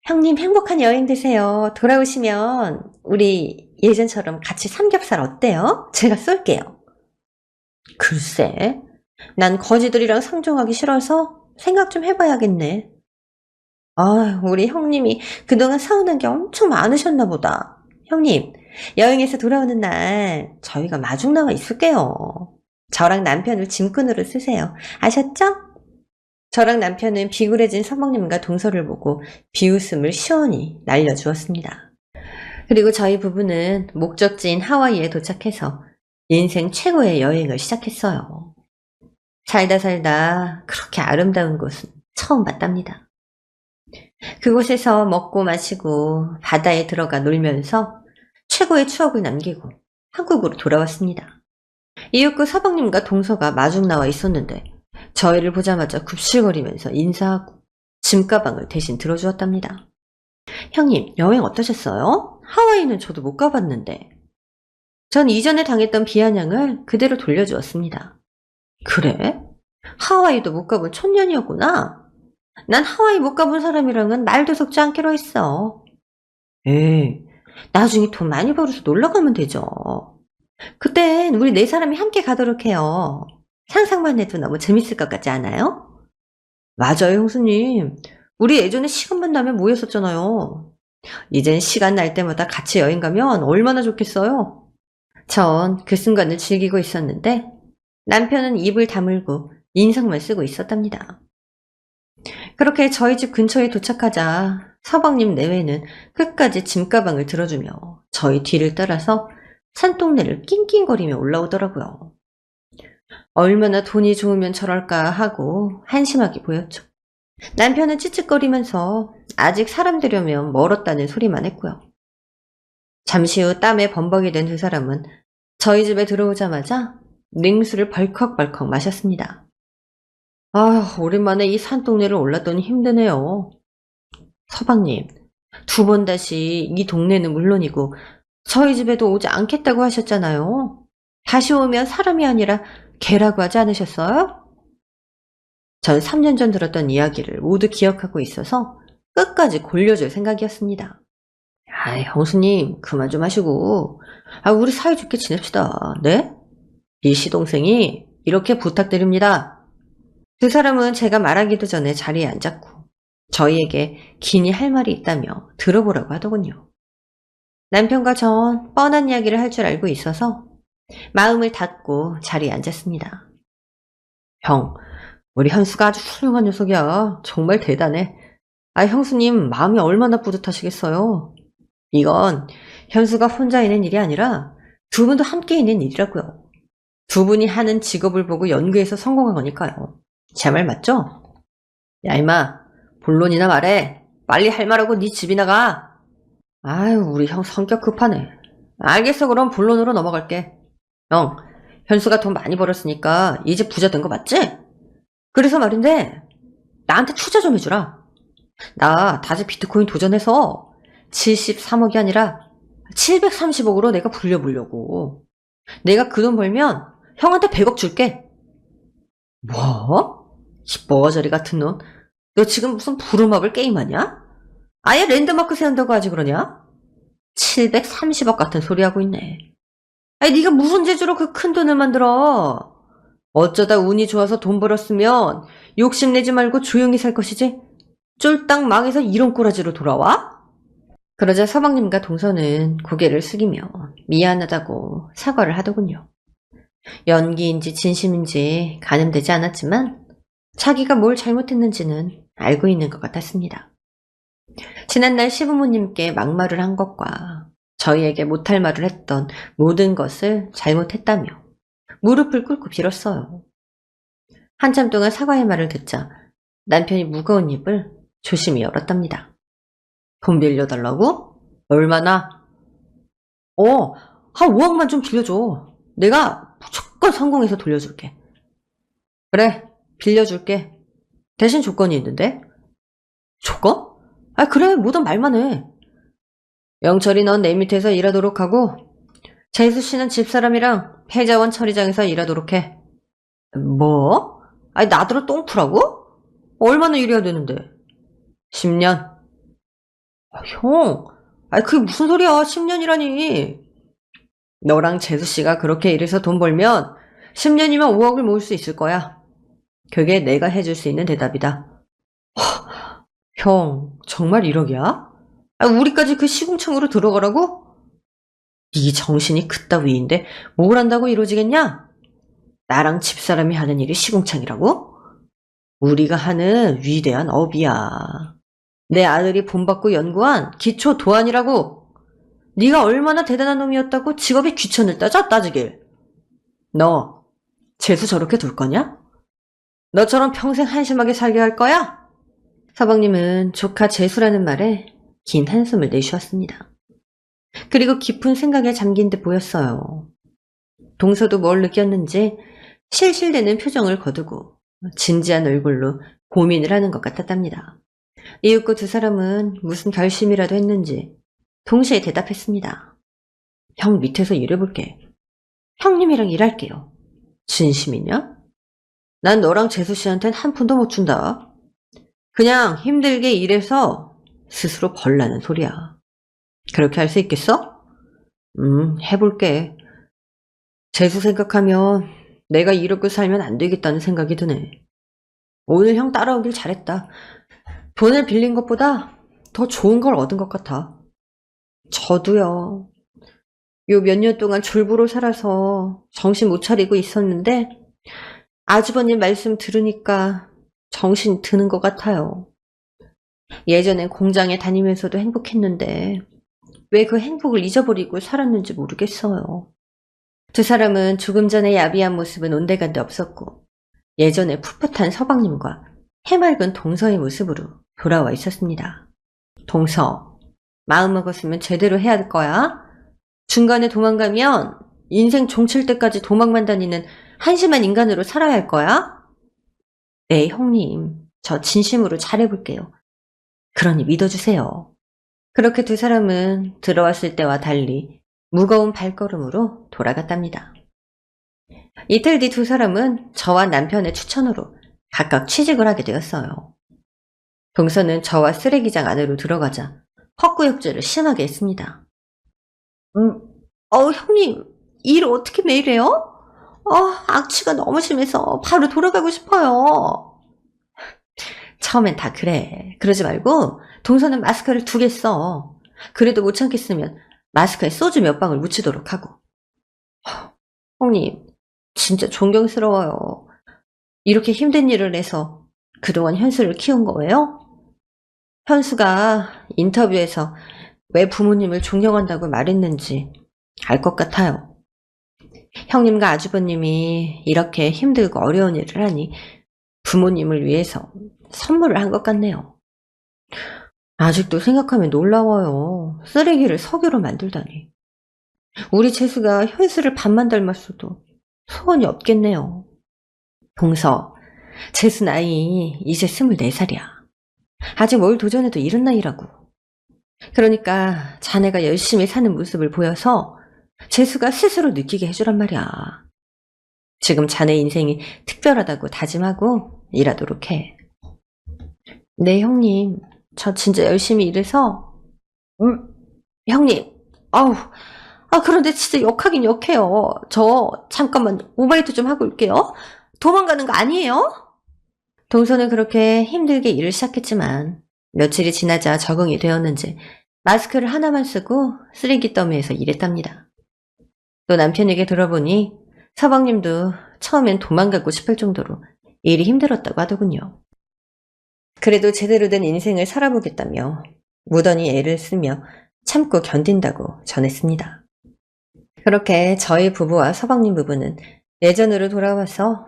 형님 행복한 여행 되세요. 돌아오시면 우리 예전처럼 같이 삼겹살 어때요? 제가 쏠게요. 글쎄, 난 거지들이랑 상종하기 싫어서 생각 좀 해봐야겠네. 아, 우리 형님이 그동안 서운한 게 엄청 많으셨나 보다. 형님, 여행에서 돌아오는 날 저희가 마중 나와 있을게요. 저랑 남편을 짐꾼으로 쓰세요. 아셨죠? 저랑 남편은 비굴해진 서방님과 동서를 보고 비웃음을 시원히 날려주었습니다. 그리고 저희 부부는 목적지인 하와이에 도착해서 인생 최고의 여행을 시작했어요. 살다 살다 그렇게 아름다운 곳은 처음 봤답니다. 그곳에서 먹고 마시고 바다에 들어가 놀면서 최고의 추억을 남기고 한국으로 돌아왔습니다. 이윽고 서방님과 동서가 마중 나와 있었는데 저희를 보자마자 굽실거리면서 인사하고 짐가방을 대신 들어주었답니다. 형님, 여행 어떠셨어요? 하와이는 저도 못 가봤는데. 전 이전에 당했던 비아냥을 그대로 돌려주었습니다. 그래? 하와이도 못 가본 촌년이었구나. 난 하와이 못 가본 사람이랑은 말도 섞지 않기로 했어. 에이, 나중에 돈 많이 벌어서 놀러 가면 되죠. 그땐 우리 네 사람이 함께 가도록 해요. 상상만 해도 너무 재밌을 것 같지 않아요? 맞아요, 형수님. 우리 예전에 시간만 나면 모였었잖아요. 이젠 시간 날 때마다 같이 여행 가면 얼마나 좋겠어요. 전 그 순간을 즐기고 있었는데 남편은 입을 다물고 인상만 쓰고 있었답니다. 그렇게 저희 집 근처에 도착하자 서방님 내외는 끝까지 짐가방을 들어주며 저희 뒤를 따라서 산동네를 낑낑거리며 올라오더라고요. 얼마나 돈이 좋으면 저럴까 하고 한심하게 보였죠. 남편은 찌찌거리면서 아직 사람 되려면 멀었다는 소리만 했고요. 잠시 후 땀에 범벅이 된 두 사람은 저희 집에 들어오자마자 냉수를 벌컥벌컥 마셨습니다. 아, 오랜만에 이 산동네를 올랐더니 힘드네요. 서방님, 두 번 다시 이 동네는 물론이고 저희 집에도 오지 않겠다고 하셨잖아요. 다시 오면 사람이 아니라 개라고 하지 않으셨어요? 전 3년 전 들었던 이야기를 모두 기억하고 있어서 끝까지 골려줄 생각이었습니다. 아이, 형수님, 그만 좀 하시고, 우리 사이좋게 지냅시다. 네? 이 시동생이 이렇게 부탁드립니다. 두 사람은 제가 말하기도 전에 자리에 앉았고, 저희에게 긴히 할 말이 있다며 들어보라고 하더군요. 남편과 전 뻔한 이야기를 할 줄 알고 있어서 마음을 닫고 자리에 앉았습니다. 형, 우리 현수가 아주 훌륭한 녀석이야. 정말 대단해. 형수님 마음이 얼마나 뿌듯하시겠어요. 이건 현수가 혼자 있는 일이 아니라 두 분도 함께 있는 일이라고요. 두 분이 하는 직업을 보고 연구해서 성공한 거니까요. 제 말 맞죠? 야, 임마, 본론이나 말해. 빨리 할 말하고 네 집이나 가. 아유, 우리 형 성격 급하네. 알겠어, 그럼 본론으로 넘어갈게. 형, 현수가 돈 많이 벌었으니까 이제 부자 된 거 맞지? 그래서 말인데 나한테 투자 좀 해주라. 나 다시 비트코인 도전해서 73억이 아니라 730억으로 내가 불려보려고. 내가 그 돈 벌면 형한테 100억 줄게. 뭐? 이 뻐저리 같은 놈. 너 지금 무슨 부루마블 게임하냐? 아예 랜드마크 세운다고 하지 그러냐? 730억 같은 소리 하고 있네. 네가 무슨 재주로 그 큰 돈을 만들어? 어쩌다 운이 좋아서 돈 벌었으면 욕심내지 말고 조용히 살 것이지? 쫄딱 망해서 이런 꼬라지로 돌아와? 그러자 서방님과 동서는 고개를 숙이며 미안하다고 사과를 하더군요. 연기인지 진심인지 가늠되지 않았지만 자기가 뭘 잘못했는지는 알고 있는 것 같았습니다. 지난날 시부모님께 막말을 한 것과 저희에게 못할 말을 했던 모든 것을 잘못했다며 무릎을 꿇고 빌었어요. 한참 동안 사과의 말을 듣자 남편이 무거운 입을 조심히 열었답니다. 돈 빌려달라고? 얼마나? 한 5억만 좀 빌려줘. 내가 무조건 성공해서 돌려줄게. 그래, 빌려줄게. 대신 조건이 있는데? 조건? 그래, 뭐든 말만 해. 영철이 넌 내 밑에서 일하도록 하고, 재수 씨는 집사람이랑 폐자원 처리장에서 일하도록 해. 뭐? 나더러 똥푸라고? 얼마나 일해야 되는데? 10년. 형, 그게 무슨 소리야, 10년이라니. 너랑 재수 씨가 그렇게 일해서 돈 벌면 10년이면 5억을 모을 수 있을 거야. 그게 내가 해줄 수 있는 대답이다. 형, 정말 1억이야? 우리까지 그 시궁창으로 들어가라고? 네 정신이 그따위인데 뭘 한다고 이루어지겠냐? 나랑 집사람이 하는 일이 시궁창이라고? 우리가 하는 위대한 업이야. 내 아들이 본받고 연구한 기초 도안이라고. 네가 얼마나 대단한 놈이었다고 직업의 귀천을 따지길. 너 재수 저렇게 둘 거냐? 너처럼 평생 한심하게 살게 할 거야? 서방님은 조카 재수라는 말에 긴 한숨을 내쉬었습니다. 그리고 깊은 생각에 잠긴 듯 보였어요. 동서도 뭘 느꼈는지 실실대는 표정을 거두고 진지한 얼굴로 고민을 하는 것 같았답니다. 이윽고 두 사람은 무슨 결심이라도 했는지 동시에 대답했습니다. 형 밑에서 일해볼게. 형님이랑 일할게요. 진심이냐? 난 너랑 재수 씨한텐 한 푼도 못 준다. 그냥 힘들게 일해서 스스로 벌라는 소리야. 그렇게 할 수 있겠어? 해볼게. 재수 생각하면 내가 이렇게 살면 안 되겠다는 생각이 드네. 오늘 형 따라오길 잘했다. 돈을 빌린 것보다 더 좋은 걸 얻은 것 같아. 저도요. 요 몇 년 동안 졸부로 살아서 정신 못 차리고 있었는데 아주버님 말씀 들으니까 정신 드는 것 같아요. 예전엔 공장에 다니면서도 행복했는데 왜 그 행복을 잊어버리고 살았는지 모르겠어요. 두 사람은 조금 전에 야비한 모습은 온데간데 없었고 예전에 풋풋한 서방님과 해맑은 동서의 모습으로 돌아와 있었습니다. 동서, 마음먹었으면 제대로 해야 할 거야. 중간에 도망가면 인생 종칠 때까지 도망만 다니는 한심한 인간으로 살아야 할 거야? 네, 형님. 저 진심으로 잘해볼게요. 그러니 믿어주세요. 그렇게 두 사람은 들어왔을 때와 달리 무거운 발걸음으로 돌아갔답니다. 이틀 뒤 두 사람은 저와 남편의 추천으로 각각 취직을 하게 되었어요. 동서는 저와 쓰레기장 안으로 들어가자 헛구역질을 심하게 했습니다. 형님, 일 어떻게 매일 해요? 악취가 너무 심해서 바로 돌아가고 싶어요. 처음엔 다 그래. 그러지 말고 동서는 마스크를 2개 써. 그래도 못 참겠으면 마스크에 소주 몇 방울 묻히도록 하고. 형님, 진짜 존경스러워요. 이렇게 힘든 일을 해서 그동안 현수를 키운 거예요? 현수가 인터뷰에서 왜 부모님을 존경한다고 말했는지 알 것 같아요. 형님과 아주버님이 이렇게 힘들고 어려운 일을 하니 부모님을 위해서 선물을 한 것 같네요. 아직도 생각하면 놀라워요. 쓰레기를 석유로 만들다니. 우리 재수가 현수를 반만 닮았어도 소원이 없겠네요. 동서, 재수 나이 이제 24살이야. 아직 뭘 도전해도 이른 나이라고. 그러니까 자네가 열심히 사는 모습을 보여서 재수가 스스로 느끼게 해주란 말이야. 지금 자네 인생이 특별하다고 다짐하고 일하도록 해. 네, 형님. 저 진짜 열심히 일해서 형님. 그런데 진짜 역하긴 역해요. 저 잠깐만 오바이트 좀 하고 올게요. 도망가는 거 아니에요? 동서는 그렇게 힘들게 일을 시작했지만 며칠이 지나자 적응이 되었는지 마스크를 하나만 쓰고 쓰레기 더미에서 일했답니다. 또 남편에게 들어보니 서방님도 처음엔 도망가고 싶을 정도로 일이 힘들었다고 하더군요. 그래도 제대로 된 인생을 살아보겠다며 무던히 애를 쓰며 참고 견딘다고 전했습니다. 그렇게 저희 부부와 서방님 부부는 예전으로 돌아와서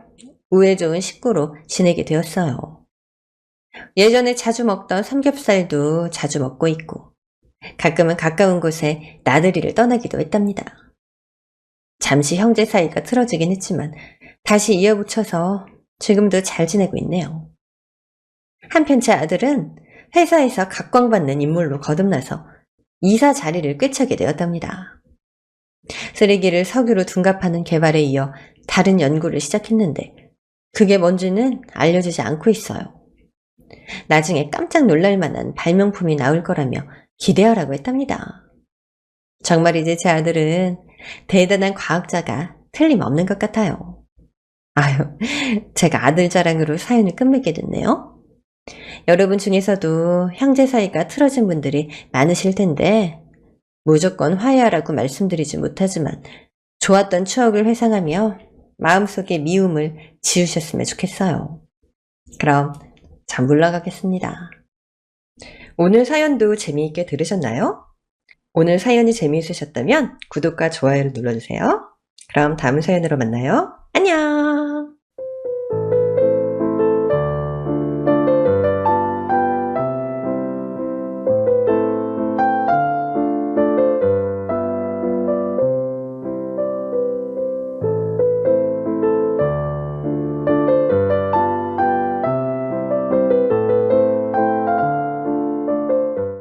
우애 좋은 식구로 지내게 되었어요. 예전에 자주 먹던 삼겹살도 자주 먹고 있고 가끔은 가까운 곳에 나들이를 떠나기도 했답니다. 잠시 형제 사이가 틀어지긴 했지만 다시 이어붙여서 지금도 잘 지내고 있네요. 한편 제 아들은 회사에서 각광받는 인물로 거듭나서 이사 자리를 꿰차게 되었답니다. 쓰레기를 석유로 둔갑하는 개발에 이어 다른 연구를 시작했는데 그게 뭔지는 알려지지 않고 있어요. 나중에 깜짝 놀랄 만한 발명품이 나올 거라며 기대하라고 했답니다. 정말이지 제 아들은 대단한 과학자가 틀림없는 것 같아요. 아유, 제가 아들 자랑으로 사연을 끝맺게 됐네요. 여러분 중에서도 형제 사이가 틀어진 분들이 많으실 텐데 무조건 화해하라고 말씀드리지 못하지만 좋았던 추억을 회상하며 마음속의 미움을 지우셨으면 좋겠어요. 그럼 전 물러가겠습니다. 오늘 사연도 재미있게 들으셨나요? 오늘 사연이 재미있으셨다면 구독과 좋아요를 눌러주세요. 그럼 다음 사연으로 만나요. 안녕!